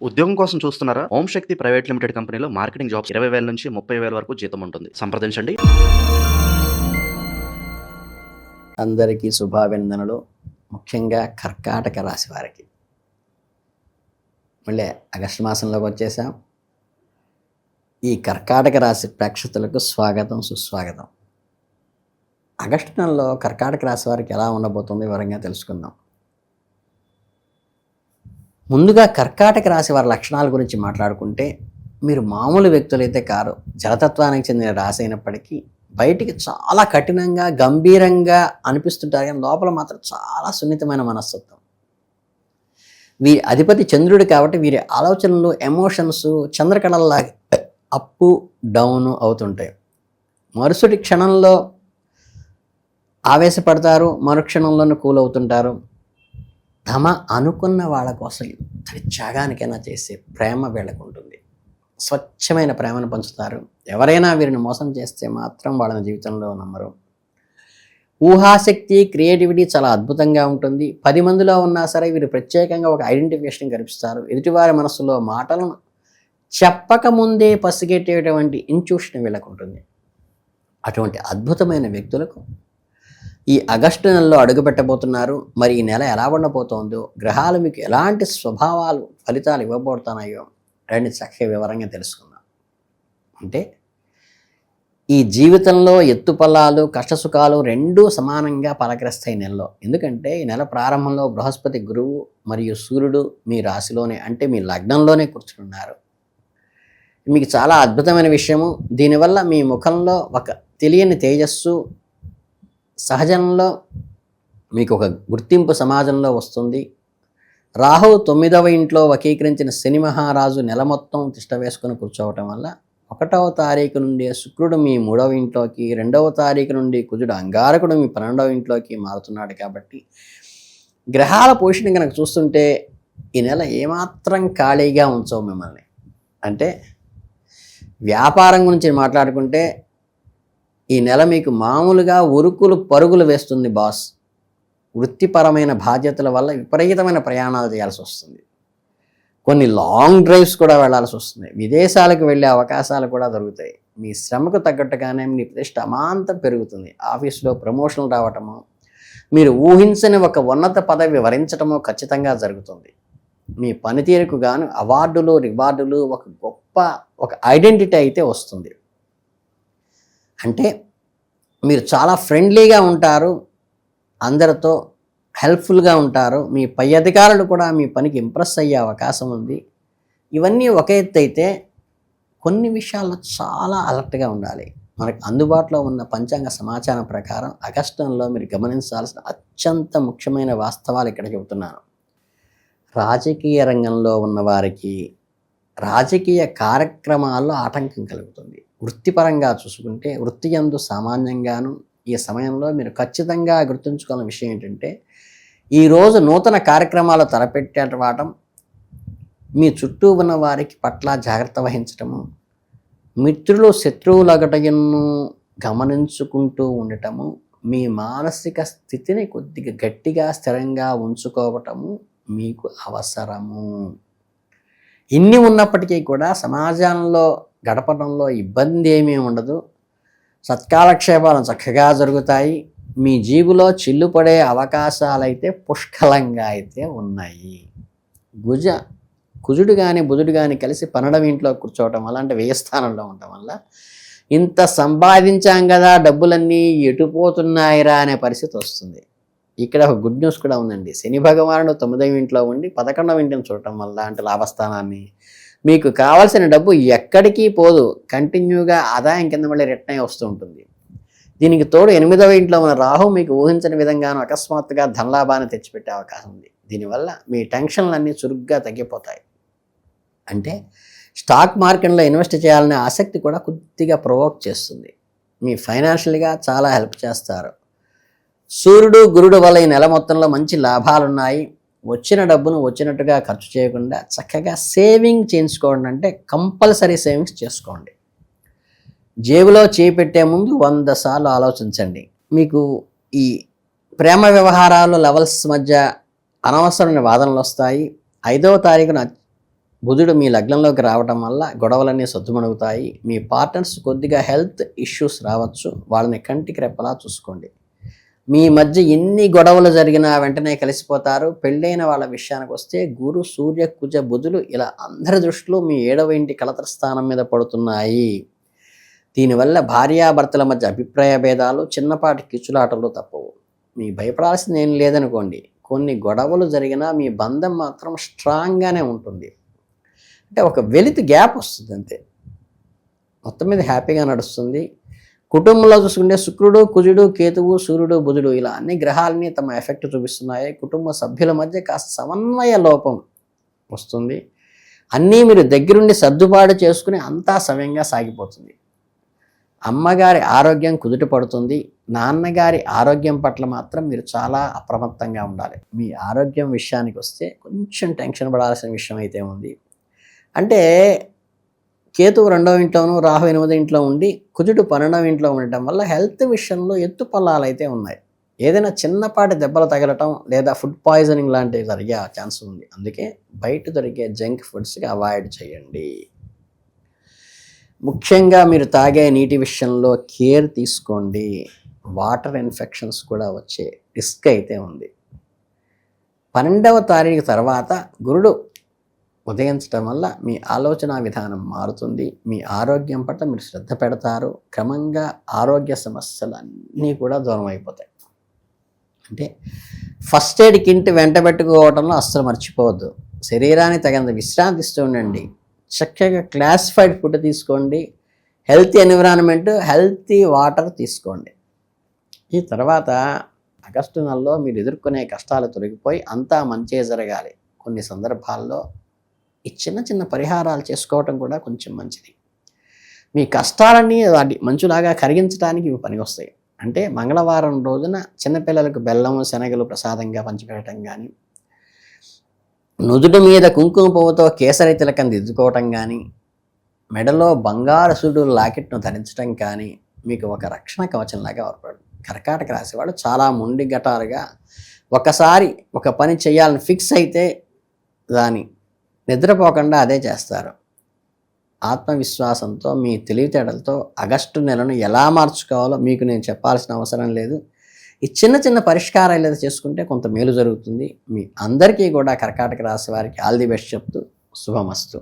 ఉద్యోగం కోసం చూస్తున్నారా? ఓం శక్తి ప్రైవేట్ లిమిటెడ్ కంపెనీలో మార్కెటింగ్ జాబ్స్ 20,000 నుంచి 30,000 వరకు జీతం ఉంటుంది. సంప్రదించండి. అందరికీ శుభాభినందనలు. ముఖ్యంగా కర్కాటక రాశి వారికి మళ్ళీ ఆగస్టు మాసంలోకి వచ్చేసాం. ఈ కర్కాటక రాశి ప్రేక్షకులకు స్వాగతం, సుస్వాగతం. ఆగస్టు నెలలో కర్కాటక రాశి వారికి ఎలా ఉండబోతుంది వివరంగా తెలుసుకుందాం. ముందుగా కర్కాటక రాశి వారి లక్షణాల గురించి మాట్లాడుకుంటే, మీరు మామూలు వ్యక్తులైతే కారు. జలతత్వానికి చెందిన రాశి అయినప్పటికీ బయటికి చాలా కఠినంగా గంభీరంగా అనిపిస్తుంటారు, కానీ లోపల మాత్రం చాలా సున్నితమైన మనస్తత్వం. వీరి అధిపతి చంద్రుడు కాబట్టి వీరి ఆలోచనలు, ఎమోషన్స్ చంద్రకళల్లా అప్పు డౌన్ అవుతుంటాయి. మరుసటి క్షణంలో ఆవేశపడతారు, మరుక్షణంలోనే కూల్ అవుతుంటారు. తమ అనుకున్న వాళ్ళ కోసం ఎంతటి త్యాగానికైనా చేసే ప్రేమ వీళ్ళకు ఉంటుంది. స్వచ్ఛమైన ప్రేమను పంచుతారు. ఎవరైనా వీరిని మోసం చేస్తే మాత్రం వాళ్ళని జీవితంలో నమ్మరు. ఊహాశక్తి, క్రియేటివిటీ చాలా అద్భుతంగా ఉంటుంది. 10 మందిలో ఉన్నా సరే వీరు ప్రత్యేకంగా ఒక ఐడెంటిఫికేషన్ కనిపిస్తారు. ఎదుటివారి మనసులో మాటలను చెప్పకముందే పసిగట్టేటువంటి ఇంట్యూషన్ వీళ్ళకు ఉంటుంది. అటువంటి అద్భుతమైన వ్యక్తులకు ఈ ఆగస్టు నెలలో అడుగుపెట్టబోతున్నారు. మరి ఈ నెల ఎలా ఉండబోతోందో, గ్రహాలు మీకు ఎలాంటి స్వభావాలు, ఫలితాలు ఇవ్వబోతున్నాయో రండి చక్కగా వివరంగా తెలుసుకుందాం. అంటే ఈ జీవితంలో ఎత్తుపల్లాలు, కష్టసుఖాలు రెండూ సమానంగా పలకరిస్తాయి నెలలో. ఎందుకంటే ఈ నెల ప్రారంభంలో బృహస్పతి, గురువు మరియు సూర్యుడు మీ రాశిలోనే, అంటే మీ లగ్నంలోనే కూర్చున్నారు. మీకు చాలా అద్భుతమైన విషయము. దీనివల్ల మీ ముఖంలో ఒక తెలియని తేజస్సు, సహజంలో మీకు ఒక గుర్తింపు సమాజంలో వస్తుంది. రాహు 9వ ఇంట్లో వకీకరించిన శని మహారాజు నెల మొత్తం తిష్ట వేసుకొని కూర్చోవటం వల్ల 1వ తారీఖు నుండి శుక్రుడు మీ 3వ ఇంట్లోకి, 2వ తారీఖు నుండి కుజుడు అంగారకుడు మీ 12వ ఇంట్లోకి మారుతున్నాడు. కాబట్టి గ్రహాల పోషణ కనుక చూస్తుంటే ఈ నెల ఏమాత్రం ఖాళీగా ఉంచవు మిమ్మల్ని. అంటే వ్యాపారం గురించి మాట్లాడుకుంటే ఈ నెల మీకు మామూలుగా ఉరుకులు పరుగులు వేస్తుంది బాస్. వృత్తిపరమైన బాధ్యతల వల్ల విపరీతమైన ప్రయాణాలు చేయాల్సి వస్తుంది. కొన్ని లాంగ్ డ్రైవ్స్ కూడా వెళ్లాల్సి వస్తుంది. విదేశాలకు వెళ్ళే అవకాశాలు కూడా దొరుకుతాయి. మీ శ్రమకు తగ్గట్టుగానే మీ ప్రతిష్ట అమాంతం పెరుగుతుంది. ఆఫీసులో ప్రమోషన్లు రావటము, మీరు ఊహించని ఒక ఉన్నత పదవి వరించటము ఖచ్చితంగా జరుగుతుంది. మీ పనితీరుకు గాను అవార్డులు, రివార్డులు, ఒక గొప్ప ఐడెంటిటీ అయితే వస్తుంది. అంటే మీరు చాలా ఫ్రెండ్లీగా ఉంటారు, అందరితో హెల్ప్ఫుల్గా ఉంటారు. మీ పై అధికారులు కూడా మీ పనికి ఇంప్రెస్ అయ్యే అవకాశం ఉంది. ఇవన్నీ ఒక ఎత్తు అయితే, కొన్ని విషయాల్లో చాలా అలర్ట్గా ఉండాలి. మనకు అందుబాటులో ఉన్న పంచాంగ సమాచారం ప్రకారం ఆగస్టు నెలలో మీరు గమనించాల్సిన అత్యంత ముఖ్యమైన వాస్తవాలు ఇక్కడ చెబుతున్నాను. రాజకీయ రంగంలో ఉన్నవారికి రాజకీయ కార్యక్రమాల్లో ఆటంకం కలుగుతుంది. వృత్తిపరంగా చూసుకుంటే వృత్తి యందు సామాన్యంగాను ఈ సమయంలో మీరు ఖచ్చితంగా గుర్తుంచుకోవాల్సిన విషయం ఏంటంటే, ఈరోజు నూతన కార్యక్రమాలు తలపెట్టేటవాటం, మీ చుట్టూ ఉన్న వారికి పట్ల జాగ్రత్త వహించటము, మిత్రులు శత్రువులగటను గమనించుకుంటూ ఉండటము, మీ మానసిక స్థితిని కొద్దిగా గట్టిగా స్థిరంగా ఉంచుకోవటము మీకు అవసరము. ఇన్ని ఉన్నప్పటికీ కూడా సమాజంలో గడపడంలో ఇబ్బంది ఏమీ ఉండదు. సత్కాలక్షేపాలు చక్కగా జరుగుతాయి. మీ జీబులో చిల్లుపడే అవకాశాలైతే పుష్కలంగా అయితే ఉన్నాయి. కుజుడు కానీ బుధుడు కానీ కలిసి 12వ ఇంట్లో కూర్చోవటం వల్ల, అంటే వ్యయ స్థానంలో ఉండటం వల్ల, ఇంత సంపాదించాం కదా, డబ్బులన్నీ ఎటుపోతున్నాయిరా అనే పరిస్థితి వస్తుంది. ఇక్కడ ఒక గుడ్ న్యూస్ కూడా ఉందండి. శని భగవానుడు 9వ ఇంట్లో ఉండి 11వ ఇంటిని చూడటం వల్ల, అంటే లాభస్థానాన్ని, మీకు కావాల్సిన డబ్బు ఎక్కడికి పోదు, కంటిన్యూగా ఆదాయం కింద మళ్ళీ రిటర్న్ అయి వస్తూ ఉంటుంది. దీనికి తోడు 8వ ఇంట్లో ఉన్న రాహు మీకు ఊహించని విధంగాను అకస్మాత్తుగా ధనలాభాన్ని తెచ్చిపెట్టే అవకాశం ఉంది. దీనివల్ల మీ టెన్షన్లన్నీ చురుగ్గా తగ్గిపోతాయి. అంటే స్టాక్ మార్కెట్లో ఇన్వెస్ట్ చేయాలనే ఆసక్తి కూడా కొద్దిగా ప్రొవోక్ చేస్తుంది. మీ ఫైనాన్షియల్గా చాలా హెల్ప్ చేస్తారు. సూర్యుడు, గురుడు వల్ల ఈ నెల మొత్తంలో మంచి లాభాలున్నాయి. వచ్చిన డబ్బును వచ్చినట్టుగా ఖర్చు చేయకుండా చక్కగా సేవింగ్ చేయించుకోండి. అంటే కంపల్సరీ సేవింగ్స్ చేసుకోండి. జేబులో చేపెట్టే ముందు 100 సార్లు ఆలోచించండి. మీకు ఈ ప్రేమ వ్యవహారాలు లెవెల్స్ మధ్య అనవసరమైన వాదనలు వస్తాయి. 5వ తారీఖున బుధుడు మీ లగ్నంలోకి రావటం వల్ల గొడవలన్నీ సద్దుమణుగుతాయి. మీ పార్ట్నర్స్ కొద్దిగా హెల్త్ ఇష్యూస్ రావచ్చు, వాళ్ళని కంటికి రెప్పలా చూసుకోండి. మీ మధ్య ఎన్ని గొడవలు జరిగినా వెంటనే కలిసిపోతారు. పెళ్ళైన వాళ్ళ విషయానికి వస్తే గురు, సూర్య, కుజ, బుధులు ఇలా అందరి దృష్టిలో మీ 7వ ఇంటి కలత్ర స్థానం మీద పడుతున్నాయి. దీనివల్ల భార్యాభర్తల మధ్య అభిప్రాయ భేదాలు, చిన్నపాటి కిచులాటలు తప్పవు. మీ భయపడాల్సింది ఏం లేదనుకోండి, కొన్ని గొడవలు జరిగినా మీ బంధం మాత్రం స్ట్రాంగ్గానే ఉంటుంది. అంటే ఒక వెలితి గ్యాప్ వస్తుంది అంతే. మొత్తం మీద హ్యాపీగా నడుస్తుంది. కుటుంబంలో చూసుకుంటే శుక్రుడు, కుజుడు, కేతువు, సూర్యుడు, బుధుడు ఇలా అన్ని గ్రహాలని తమ ఎఫెక్ట్ చూపిస్తున్నాయి. కుటుంబ సభ్యుల మధ్య కాస్త సమన్వయ లోపం వస్తుంది. అన్నీ మీరు దగ్గరుండి సర్దుబాటు చేసుకుని అంతా సవ్యంగా సాగిపోతుంది. అమ్మగారి ఆరోగ్యం కుదుట పడుతుంది. నాన్నగారి ఆరోగ్యం పట్ల మాత్రం మీరు చాలా అప్రమత్తంగా ఉండాలి. మీ ఆరోగ్యం విషయానికి వస్తే కొంచెం టెన్షన్ పడాల్సిన విషయం అయితే ఉంది. అంటే కేతువు 2వ ఇంట్లోనూ, రాహు 8వ ఇంట్లో ఉండి కుజుడు 12వ ఇంట్లో ఉండటం వల్ల హెల్త్ విషయంలో ఎత్తుపల్లాలు అయితే ఉన్నాయి. ఏదైనా చిన్నపాటి దెబ్బలు తగలటం లేదా ఫుడ్ పాయిజనింగ్ లాంటివి జరిగే ఛాన్స్ ఉంది. అందుకే బయట దొరికే జంక్ ఫుడ్స్కి అవాయిడ్ చేయండి. ముఖ్యంగా మీరు తాగే నీటి విషయంలో కేర్ తీసుకోండి. వాటర్ ఇన్ఫెక్షన్స్ కూడా వచ్చే రిస్క్ అయితే ఉంది. 12వ తారీఖు తర్వాత గురుడు ఉదయించడం వల్ల మీ ఆలోచన విధానం మారుతుంది. మీ ఆరోగ్యం పట్ల మీరు శ్రద్ధ పెడతారు. క్రమంగా ఆరోగ్య సమస్యలు అన్నీ కూడా దూరం అయిపోతాయి. అంటే ఫస్ట్ ఎయిడ్ కిట్ వెంట పెట్టుకోవడంలో అస్సలు మర్చిపోవద్దు. శరీరాన్ని తగినంత విశ్రాంతిస్తూ ఉండండి. చక్కగా క్లాసిఫైడ్ ఫుడ్ తీసుకోండి. హెల్తీ ఎన్విరాన్మెంట్, హెల్తీ వాటర్ తీసుకోండి. ఈ తర్వాత ఆగస్టు నెలలో మీరు ఎదుర్కొనే కష్టాలు తొలగిపోయి అంతా మంచే జరగాలి. కొన్ని సందర్భాల్లో ఈ చిన్న చిన్న పరిహారాలు చేసుకోవటం కూడా కొంచెం మంచిది. మీ కష్టాలన్నీ వాటి మంచులాగా కరిగించడానికి ఇవి పనికొస్తాయి. అంటే మంగళవారం రోజున చిన్నపిల్లలకు బెల్లము, శనగలు ప్రసాదంగా పంచిపెట్టడం కానీ, నుదుటి మీద కుంకుమ పువ్వుతో కేసరి తిలకం దిద్దుకోవటం కానీ, మెడలో బంగారు సూడు లాకెట్ను ధరించడం కానీ మీకు ఒక రక్షణ కవచంలాగా ఏర్పడు. కర్కాటక రాశి వాళ్ళు చాలా మొండి ఘటాలుగా ఒకసారి ఒక పని చేయాలని ఫిక్స్ అయితే దాని నిద్రపోకుండా అదే చేస్తారు. ఆత్మవిశ్వాసంతో మీ తెలివితేటలతో ఆగస్టు నెలను ఎలా మార్చుకోవాలో మీకు నేను చెప్పాల్సిన అవసరం లేదు. ఈ చిన్న చిన్న పరిష్కారాలు ఏదో చేసుకుంటే కొంత మేలు జరుగుతుంది. మీ అందరికీ కూడా కర్కాటక రాశి వారికి ఆల్ ది బెస్ట్ చెప్తూ శుభమస్తు.